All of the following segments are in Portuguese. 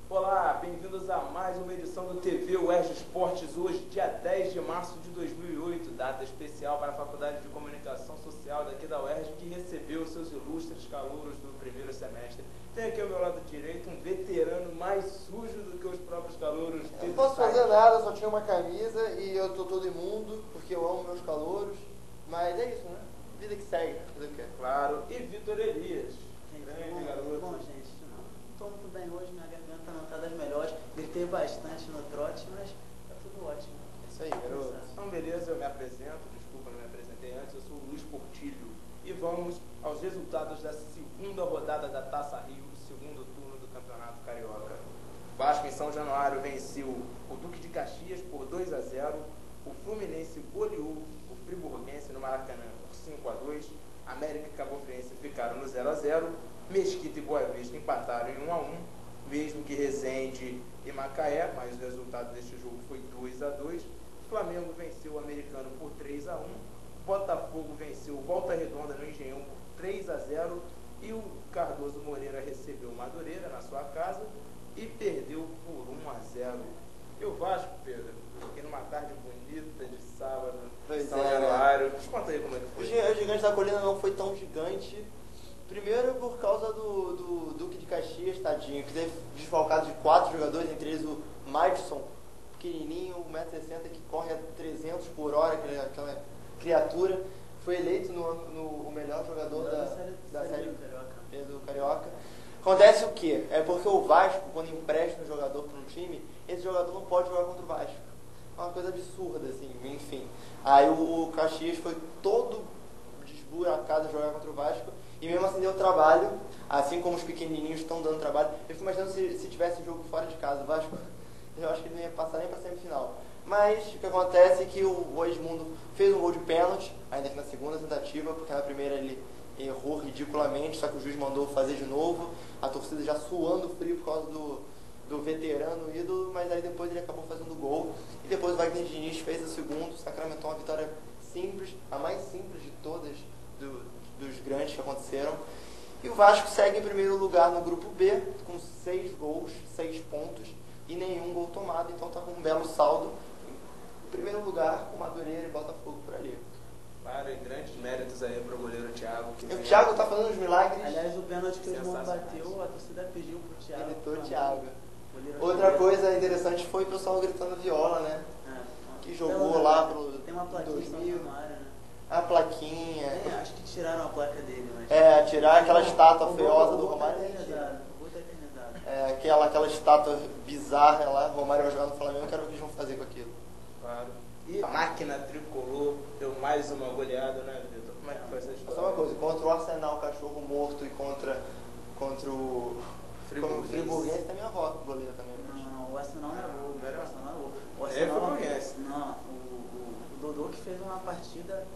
Olá, bem-vindos a mais uma edição do TV UERJ Esportes, hoje, dia 10 de março de 2008, data especial para a Faculdade de Comunicação Social daqui da UERJ, que recebeu seus ilustres calouros do primeiro semestre. Tem aqui ao meu lado direito um veterano mais sujo do que os próprios calouros. Eu não posso fazer nada, só tinha uma camisa e eu tô todo imundo, porque eu amo meus calouros, mas é isso, né? Vida que segue, fazer o quê? Claro, e Vitor Elias. Grande garoto. Bom, gente, não estou muito bem hoje, minha garganta não está das melhores. Gritei bastante no trote, mas tá tudo ótimo. É isso aí, garoto. Então, beleza, eu me apresento, desculpa, não me apresentei antes, eu sou o Luiz Portilho. E vamos aos resultados da segunda rodada da Taça Rio, segundo turno do Campeonato Carioca. Vasco em São Januário venceu o Duque de Caxias por 2-0, o Fluminense goleou o Friburguense no Maracanã por 5-2, América e Cabo Friense ficaram no 0-0, Mesquita e Boa Vista empataram em 1-1, mesmo que Resende e Macaé, mas o resultado deste jogo foi 2-2. Flamengo venceu o Americano por 3-1, Botafogo venceu o Volta Redonda no Engenhão por 3-0 e o Cardoso Moreira recebeu o Madureira na sua casa e perdeu por 1-0. E o Vasco, Pedro, que numa tarde bonita de sábado em São Januário, conta aí como é que foi. O Gigante da Colina não foi tão gigante. Primeiro por causa do Duque de Caxias, tadinho, que teve desfalcado de 4 jogadores, entre eles o Madison, pequenininho, 1,60m, que corre a 300 por hora, aquela criatura. Foi eleito o melhor jogador da série do Carioca. Acontece o quê? É porque o Vasco, quando empresta um jogador para um time, esse jogador não pode jogar contra o Vasco. É uma coisa absurda, assim, enfim. Aí o Caxias foi todo desburacado a jogar contra o Vasco, e mesmo assim deu trabalho, assim como os pequenininhos estão dando trabalho. Eu fico imaginando se tivesse jogo fora de casa, o Vasco, eu acho que ele não ia passar nem para a semifinal. Mas o que acontece é que o Edmundo fez um gol de pênalti, ainda que na segunda tentativa, porque na primeira ele errou ridiculamente, só que o juiz mandou fazer de novo, a torcida já suando frio por causa do veterano ídolo, mas aí depois ele acabou fazendo o gol, e depois o Wagner Diniz fez o segundo, sacramentou uma vitória simples, a mais simples de todas dos grandes que aconteceram, e o Vasco segue em primeiro lugar no grupo B, com 6 gols, 6 pontos, e nenhum gol tomado, então está com um belo saldo, em primeiro lugar com Madureira e Botafogo por ali. Claro, e grandes méritos aí para o goleiro Thiago. O Thiago está fazendo os milagres. Aliás, o pênalti que o Edmundo bateu, a torcida pediu pro Thiago. Gritou o Thiago. Outra coisa interessante foi o pessoal gritando viola, né? Que jogou lá pro tem uma plaquinha 2000. na área, né? A plaquinha. Acho que tiraram a placa dele, mas... Tirar aquela estátua feiosa do Romário. O gol tá eternizado. Aquela estátua bizarra lá, o Romário vai jogar no Flamengo, eu quero ver o que eles vão fazer com aquilo. Claro. E a máquina tricolor deu mais uma goleada, né, Vitor? Como é que foi essa história? Só uma coisa, contra o Arsenal, cachorro morto, e contra o Friburguense tem minha avó, goleira também. Não, o Arsenal não é gol. O Arsenal não é gol. O É Arsenal Friburguense. não, o Dodô que fez uma partida,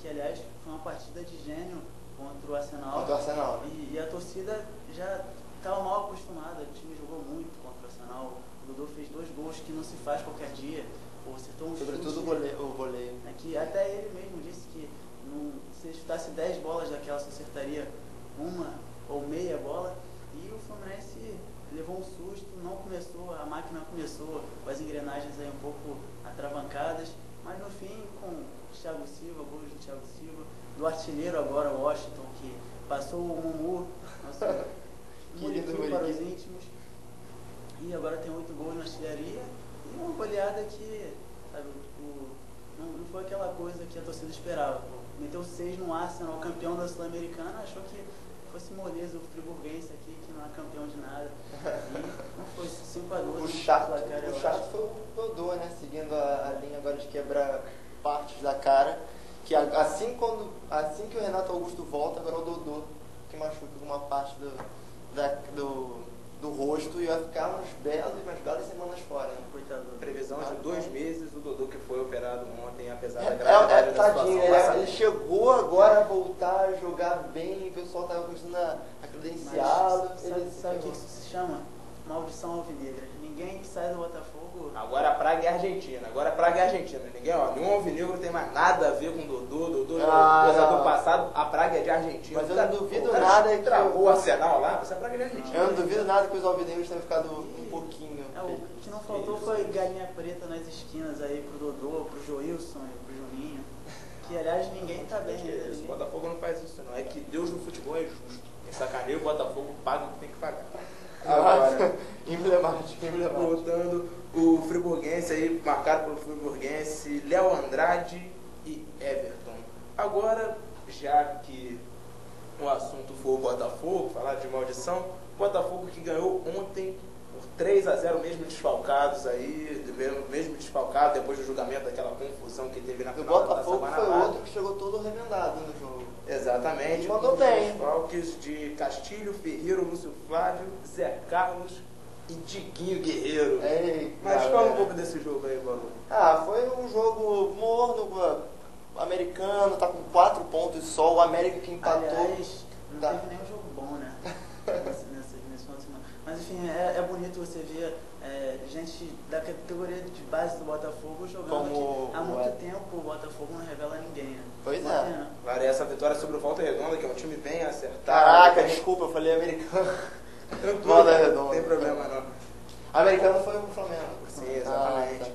que aliás foi uma partida de gênio contra o Arsenal. Contra o Arsenal. E a torcida já estava mal acostumada, o time jogou muito contra o Arsenal. O Dodô fez 2 gols que não se faz qualquer dia. Acertou um Sobretudo chute, o voleio. que até ele mesmo disse que se chutasse 10 bolas daquela, se acertaria uma ou meia bola. E o Fluminense levou um susto, não começou, a máquina começou com as engrenagens aí um pouco atravancadas, mas no fim, com o Thiago Silva, gols do Thiago Silva, do artilheiro agora, o Washington, que passou o Mumu, nosso monitor para os íntimos, e agora tem 8 gols na artilharia, e uma goleada que, sabe, não foi aquela coisa que a torcida esperava. Meteu 6 no Arsenal, campeão da Sul-Americana, achou que fosse moleza o Friburguense aqui, que não é campeão de nada. E não foi 5-2. O chato foi o Dodô, né? Seguindo a linha agora de quebrar partes da cara. Que assim que o Renato Augusto volta, agora é o Dodô que machuca alguma parte do rosto e vai ficar umas belas semanas fora, né? Coitado. Previsão de 2 meses, o Dodô que foi operado ontem, apesar da gravidade da tadinho, situação. ele chegou agora a voltar a jogar bem, o pessoal estava começando a credenciá-lo. Sabe o que isso se chama? Maldição alvinegra. Ninguém que sai do Botafogo... Agora a praga é argentina. Nenhum alvinegro tem mais nada a ver com o Dodô jogador passado, a praga é de Argentina. Mas eu não duvido nada que travou o Arsenal lá, essa praga é de Argentina. Eu não duvido nada que os alvinegros tenham ficado um que não faltou foi galinha preta nas esquinas aí pro Dodô, pro Joilson e pro Juninho. Que, aliás, ninguém tá bem. O Botafogo não faz isso, não. É que Deus no futebol é justo. Quem sacaneia o Botafogo paga o que tem que pagar. Agora, emblemático. voltando, o friburguense aí, marcado pelo friburguense, Léo Andrade e Everton. Agora, já que o assunto for o Botafogo, falar de maldição, o Botafogo que ganhou ontem por 3-0, mesmo desfalcados aí, mesmo desfalcado depois do julgamento daquela confusão que teve na final da Taça Botafogo foi Guanabara. outro que chegou todo remendado no jogo. Exatamente. Ele mandou bem. Desfalques de Castilho, Ferreiro, Lúcio Flávio, Zé Carlos e Diguinho Guerreiro. Ei, Mas galera. fala um pouco desse jogo aí, Balu. Foi um jogo morno, americano, tá com 4 pontos só, o América que empatou. Aliás, não Tá. teve nenhum jogo bom, né? nesse final de semana. Mas enfim, é bonito você ver gente da categoria de base do Botafogo jogando Como aqui. Há muito tempo o Botafogo não revela ninguém, né? Pois Uma é. pena. Claro, e essa vitória sobre o Volta Redonda, que é um time bem acertado. Caraca, bem... desculpa, eu falei americano. Tranquilo, Volta não Redonda. tem problema não. Americano foi o Flamengo. Sim, exatamente. Tá.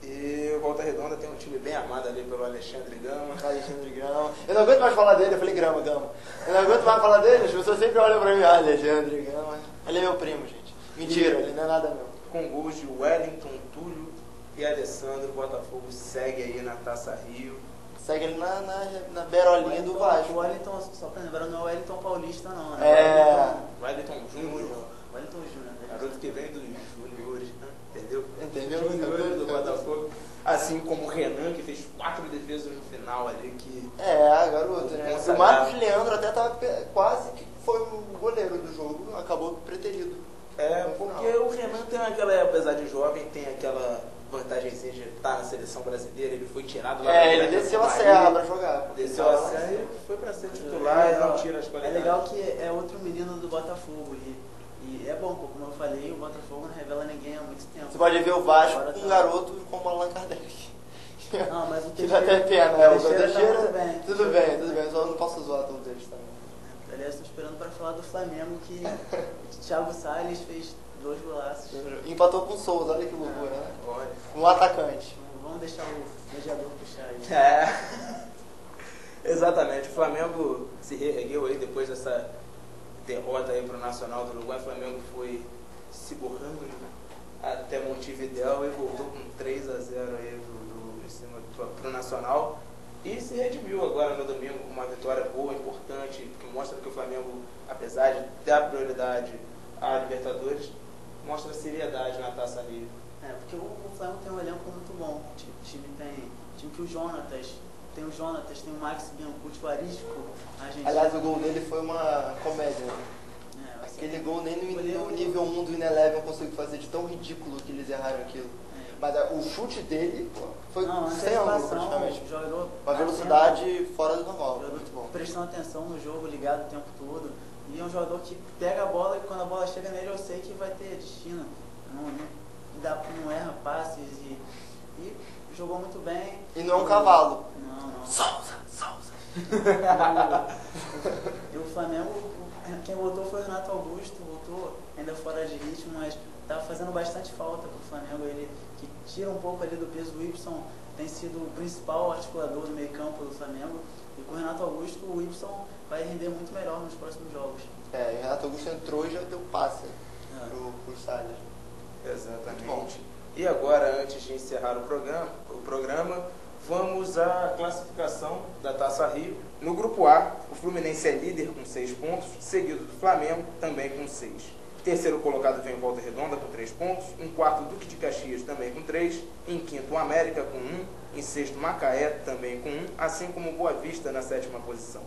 E o Volta Redonda tem um time bem armado ali pelo Alexandre Gama. Alexandre Grama. Eu não aguento mais falar dele, eu falei Gama. Eu não aguento mais falar dele, as pessoas sempre olham pra mim, Alexandre Grama. Ele é meu primo, gente. Mentira, ele não é nada meu. Com gols de Wellington, Túlio e Alessandro, o Botafogo segue aí na Taça Rio. Segue ele na berolinha do Vasco. O Wellington, só pra lembrar, não é o Wellington Paulista, não, né? Wellington Júnior, Wellington Júnior. Né? garoto que vem dos juniores, né? Entendeu? Entendeu? Juniores do Botafogo. Assim como o Renan, que fez 4 defesas no final ali, que... Garoto, né? Consagrado. O Marcos Leandro até tava quase que foi o goleiro do jogo, acabou preterido. Porque o Renan tem aquela, apesar de jovem, tem aquela vantagemzinha de estar na seleção brasileira, ele foi tirado lá Ele desceu a serra pra jogar. Desceu a serra e foi pra ser titular e não tira as É qualidades. legal que é outro menino do Botafogo e é bom, como eu falei, o Botafogo não revela ninguém há muito tempo. Você pode ver o Vasco Agora com tá. um garoto como Allan Kardec. Não, mas o Que dá até pena, o o Teixeira tá Teixeira, muito bem. tudo bem, só não posso zoar todos eles também. Aliás, estou esperando para falar do Flamengo, que Thiago Salles fez 2 golaços. Empatou com o Souza, olha que loucura, né? Olha. Um atacante. Vamos deixar o mediador puxar aí. Exatamente, o Flamengo se reergueu aí depois dessa derrota aí pro Nacional do Uruguai. O Flamengo foi se borrando até Montevidéu e voltou com 3-0 aí em cima pro Nacional e se redimiu agora no domingo com uma vitória boa, importante, que mostra que o Flamengo, apesar de dar prioridade à Libertadores, mostra seriedade na Taça Rio. Porque o Flamengo tem um elenco muito bom. O time que o Jonatas, tem o Max Biancucci, o Arisco, argentino. Aliás, o gol dele foi uma comédia. Aquele gol nem no nível 1 do Ineleven conseguiu fazer, de tão ridículo que eles erraram aquilo. Mas o chute dele foi sem ângulo praticamente. Uma velocidade fora do normal. Muito bom. Prestando atenção no jogo, ligado o tempo todo. E é um jogador que pega a bola e quando a bola chega nele eu sei que vai ter destino. Não erra passes e jogou muito bem. E não é um cavalo. Não. Souza. E o Flamengo, quem voltou foi o Renato Augusto, voltou ainda fora de ritmo, mas estava fazendo bastante falta para o Flamengo. Ele que tira um pouco ali do peso. O Ibson tem sido o principal articulador do meio campo do Flamengo. E com o Renato Augusto, o Ibson vai render muito melhor nos próximos jogos. E o Renato Augusto entrou e já deu passe pro Salles. Exatamente. E agora, antes de encerrar o programa, vamos à classificação da Taça Rio. No grupo A, o Fluminense é líder com 6 pontos, seguido do Flamengo, também com 6. Terceiro colocado vem o Volta Redonda com 3 pontos. Em quarto, Duque de Caxias, também com 3. Em quinto, o América com 1. Em sexto, Macaé, também com 1. Assim como Boa Vista na 7ª posição.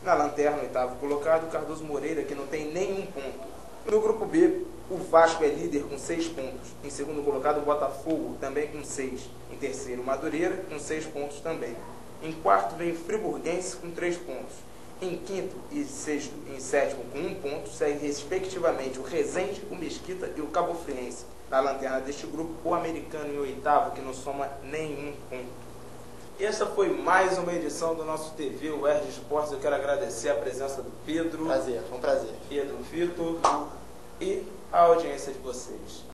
Na lanterna, oitavo colocado, Cardoso Moreira, que não tem nenhum ponto. No grupo B, o Vasco é líder com 6 pontos. Em segundo colocado, o Botafogo, também com 6. Em terceiro, Madureira, com 6 pontos também. Em quarto, vem o Friburguense, com 3 pontos. Em quinto e sexto, em sétimo, com 1 ponto, segue respectivamente o Resende, o Mesquita e o Cabo Friense. Na lanterna deste grupo, o Americano em oitavo, que não soma nenhum ponto. E essa foi mais uma edição do nosso TV UERJ Esportes. Eu quero agradecer a presença do Pedro. Foi um prazer. Pedro Vitor e a audiência de vocês.